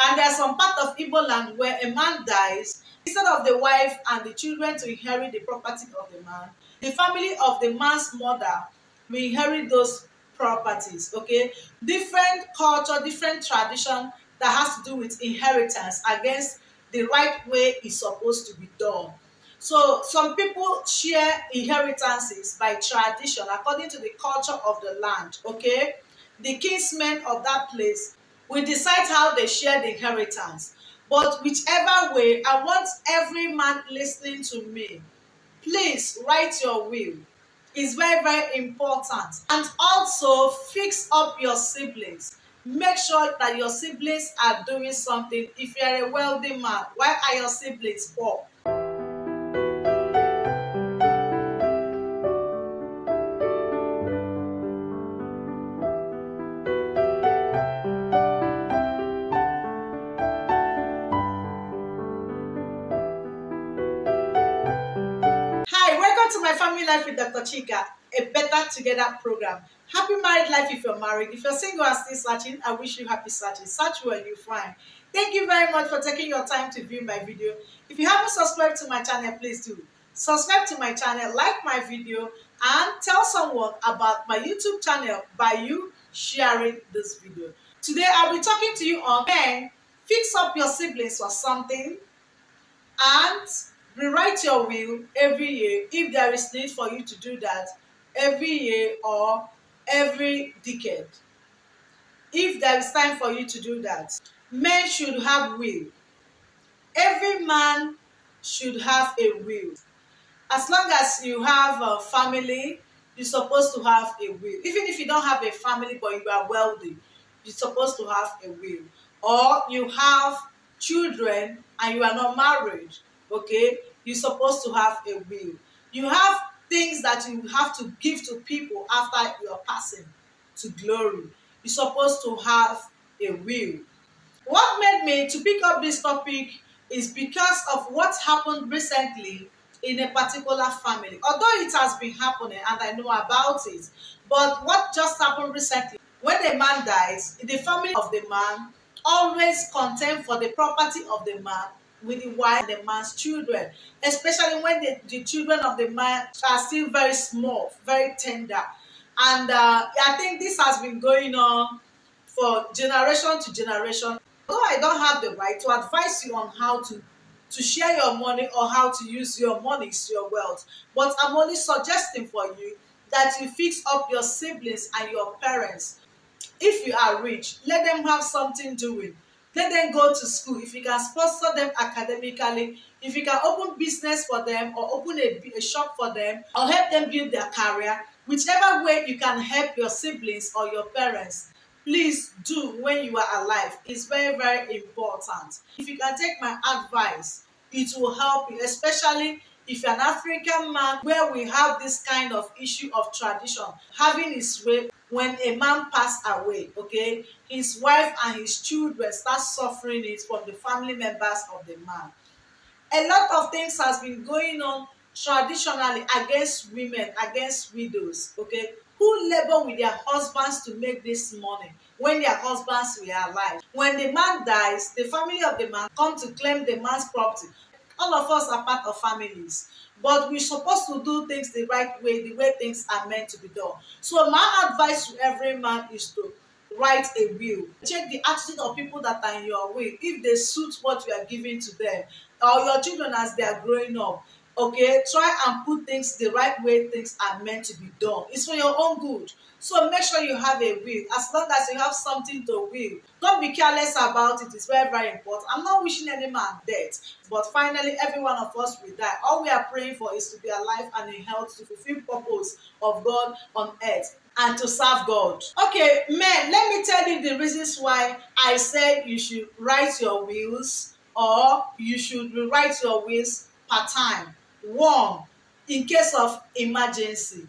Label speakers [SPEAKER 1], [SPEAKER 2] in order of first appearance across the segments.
[SPEAKER 1] And there's some part of Igbo land where a man dies, instead of the wife and the children to inherit the property of the man, the family of the man's mother will inherit those properties. Okay, different culture, different tradition that has to do with inheritance against the right way it's supposed to be done. So some people share inheritances by tradition according to the culture of the land. Okay, the kinsmen of that place will decide how they share the inheritance. But whichever way, I want every man listening to me, please write your will. It's very, very important. And also fix up your siblings. Make sure that your siblings are doing something. If you're a wealthy man, why are your siblings poor? Hi, welcome to my family life with Dr. Chika, a better together program. Happy married life if you're married. If you're single and still searching, I wish you happy searching. Search where you find. Thank you very much for taking your time to view my video. If you haven't subscribed to my channel, please do. Subscribe to my channel, like my video, and tell someone about my YouTube channel by you sharing this video. Today, I'll be talking to you on men, fix up your siblings for something, and rewrite your will every year if there is need for you to do that every year or every decade. If there is time for you to do that, men should have will. Every man should have a will. As long as you have a family, you're supposed to have a will. Even if you don't have a family but you are wealthy, you're supposed to have a will. Or you have children and you are not married, okay, you're supposed to have a will. You have things that you have to give to people after you're passing to glory. You're supposed to have a will. What made me to pick up this topic is because of what happened recently in a particular family. Although it has been happening and I know about it, but what just happened recently, when a man dies, the family of the man always contend for the property of the man with the wife and the man's children, especially when the children of the man are still very small, very tender. And I think this has been going on for generation to generation. Although I don't have the right to advise you on how to share your money or how to use your money, your wealth, but I'm only suggesting for you that you fix up your siblings and your parents. If you are rich, let them have something doing. Let them go to school. If you can sponsor them academically, if you can open business for them or open a shop for them or help them build their career, whichever way you can help your siblings or your parents, please do when you are alive. It's very, very important. If you can take my advice, it will help you, especially if you're an African man where we have this kind of issue of tradition, having his way. When a man passed away, okay, his wife and his children start suffering it from the family members of the man. A lot of things has been going on traditionally against women, against widows, okay, who labor with their husbands to make this money when their husbands were alive. When the man dies, the family of the man come to claim the man's property. All of us are part of families, but we're supposed to do things the right way, the way things are meant to be done. So my advice to every man is to write a will. Check the attitude of people that are in your will, if they suit what you are giving to them or your children as they are growing up. Okay, try and put things the right way things are meant to be done. It's for your own good. So make sure you have a will. As long as you have something to will, don't be careless about it. It's very, very important. I'm not wishing any man death, but finally every one of us will die. All we are praying for is to be alive and in health to fulfill purpose of God on earth and to serve God. Okay, men, let me tell you the reasons why I said you should write your wills or you should rewrite your wills per time. One, in case of emergency.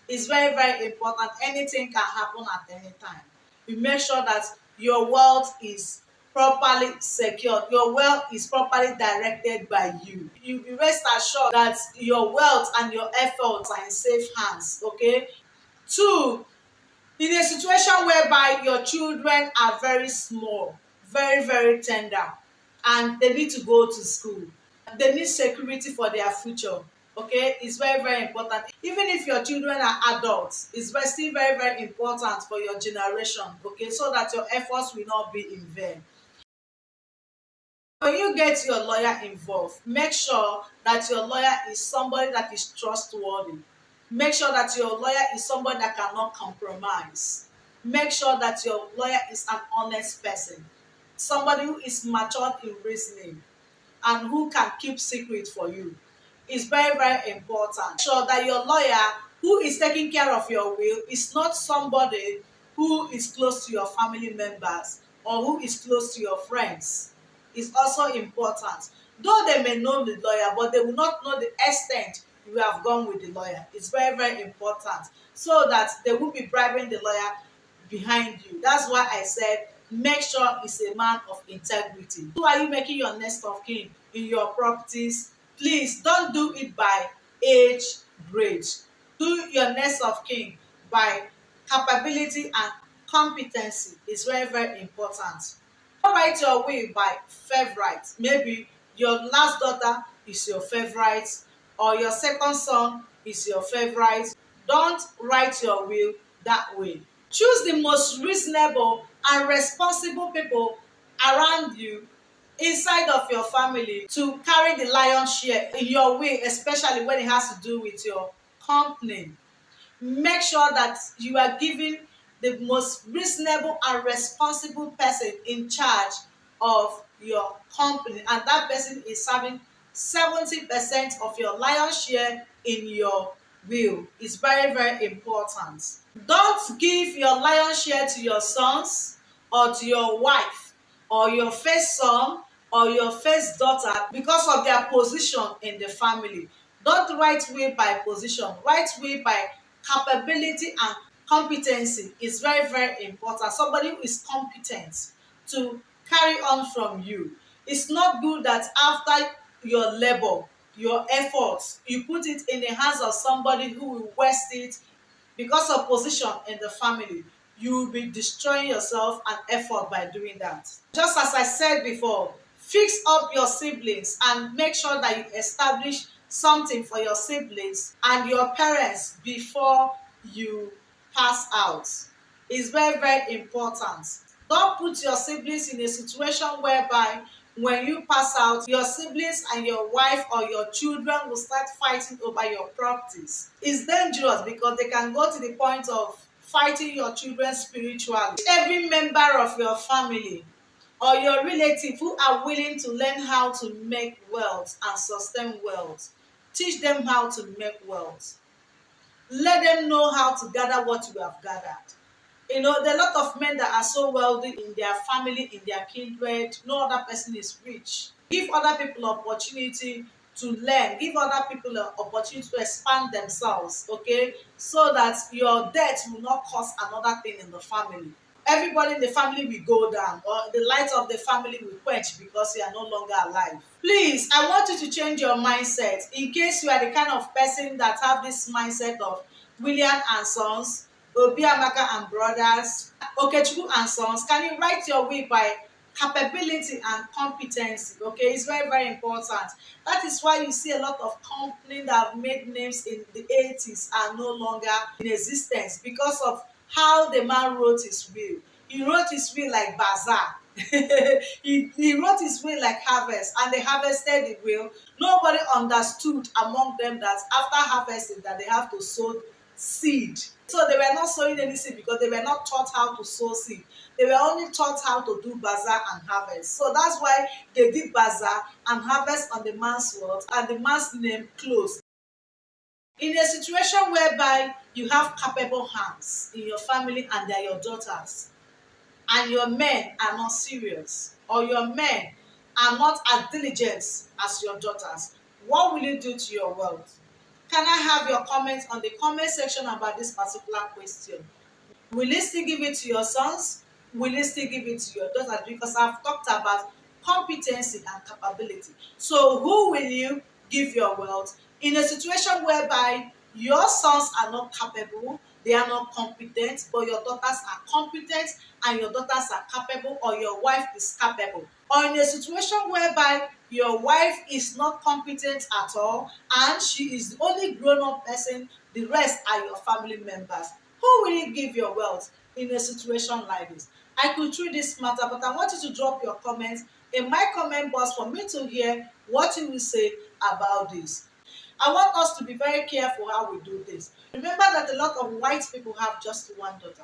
[SPEAKER 1] It's very, very important. Anything can happen at any time. You make sure that your wealth is properly secured. Your wealth is properly directed by you. You be rest assured that your wealth and your efforts are in safe hands. Okay. Two, in a situation whereby your children are very small, very, very tender, and they need to go to school. They need security for their future. Okay, it's very, very important. Even if your children are adults, it's still very, very important for your generation. Okay, so that your efforts will not be in vain. When you get your lawyer involved, make sure that your lawyer is somebody that is trustworthy. Make sure that your lawyer is somebody that cannot compromise. Make sure that your lawyer is an honest person, somebody who is matured in reasoning and who can keep secret for you. It's very, very important. Make sure that your lawyer who is taking care of your will is not somebody who is close to your family members or who is close to your friends. Is also important. Though they may know the lawyer, but they will not know the extent you have gone with the lawyer. It's very, very important, so that they will be bribing the lawyer behind you. That's why I said make sure he's a man of integrity. Who are you making your next of kin in your properties? Please don't do it by age grade. Do your next of kin by capability and competency. It's very, very important. Don't write your will by favorite. Maybe your last daughter is your favorite, or your second son is your favorite. Don't write your will that way. Choose the most reasonable and responsible people around you inside of your family to carry the lion's share in your will, especially when it has to do with your company. Make sure that you are giving the most reasonable and responsible person in charge of your company, and that person is having 70% of your lion's share in your will. It's very, very important. Don't give your lion's share to your sons or to your wife or your first son or your first daughter because of their position in the family. Don't write will by position. Write will by capability and competency. Is very, very important. Somebody who is competent to carry on from you. It's not good that after your labor, your efforts, you put it in the hands of somebody who will waste it because of position in the family. You will be destroying yourself and effort by doing that. Just as I said before, fix up your siblings and make sure that you establish something for your siblings and your parents before you pass out. It's very, very important. Don't put your siblings in a situation whereby when you pass out, your siblings and your wife or your children will start fighting over your properties. It's dangerous because they can go to the point of fighting your children spiritually. Every member of your family or your relative who are willing to learn how to make wealth and sustain wealth, teach them how to make wealth. Let them know how to gather what you have gathered. You know, there are a lot of men that are so wealthy in their family, in their kindred. No other person is rich. Give other people opportunity to learn. Give other people an opportunity to expand themselves, okay? So that your death will not cause another thing in the family. Everybody in the family will go down, or the light of the family will quench because you are no longer alive. Please, I want you to change your mindset. In case you are the kind of person that have this mindset of William and Sons, Obiamaka and Brothers, Okechukwu and Sons, can you write your will by capability and competency? Okay, it's very, very important. That is why you see a lot of companies that have made names in the 80s are no longer in existence because of how the man wrote his will. He wrote his will like bazaar. he wrote his will like harvest, and they harvested the will. Nobody understood among them that after harvesting that they have to sow seed. So they were not sowing any seed because they were not taught how to sow seed. They were only taught how to do bazaar and harvest. So that's why they did bazaar and harvest on the man's wealth, and the man's name closed. In a situation whereby you have capable hands in your family and they are your daughters, and your men are not serious, or your men are not as diligent as your daughters, what will you do to your wealth? Can I have your comments on the comment section about this particular question? Will you still give it to your sons? Will you still give it to your daughters? Because I've talked about competency and capability. So who will you give your wealth in a situation whereby your sons are not capable, they are not competent, but your daughters are competent and your daughters are capable, or your wife is capable, or in a situation whereby your wife is not competent at all and she is the only grown-up person, the rest are your family members. Who will you give your wealth in a situation like this? I could treat this matter, but I want you to drop your comments in my comment box for me to hear what you will say about this. I want us to be very careful how we do this. Remember that a lot of white people have just one daughter.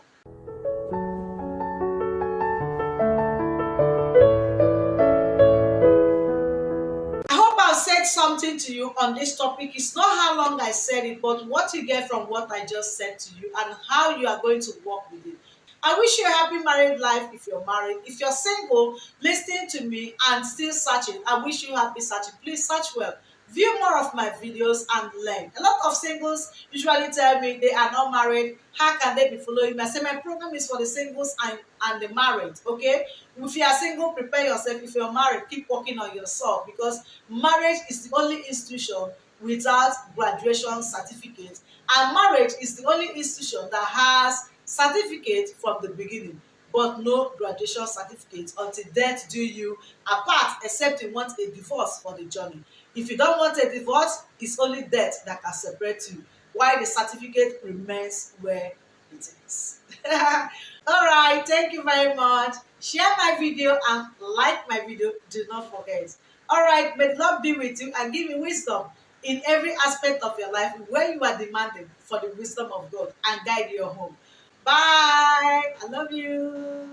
[SPEAKER 1] I hope I've said something to you on this topic. It's not how long I said it, but what you get from what I just said to you and how you are going to work with it. I wish you a happy married life if you're married. If you're single, listening to me and still searching, I wish you happy searching. Please search well. View more of my videos and learn. A lot of singles usually tell me they are not married. How can they be following me? I say my program is for the singles and the married. Okay? If you are single, prepare yourself. If you're married, keep working on yourself, because marriage is the only institution without graduation certificate, and marriage is the only institution that has certificate from the beginning but no graduation certificate until death do you apart, except you want a divorce for the journey. If you don't want a divorce, it's only death that can separate you, while the certificate remains where it is. All right, thank you very much. Share my video and like my video. Do not forget. All right, may love be with you and give you wisdom in every aspect of your life where you are demanding for the wisdom of God and guide your home. Bye. I love you.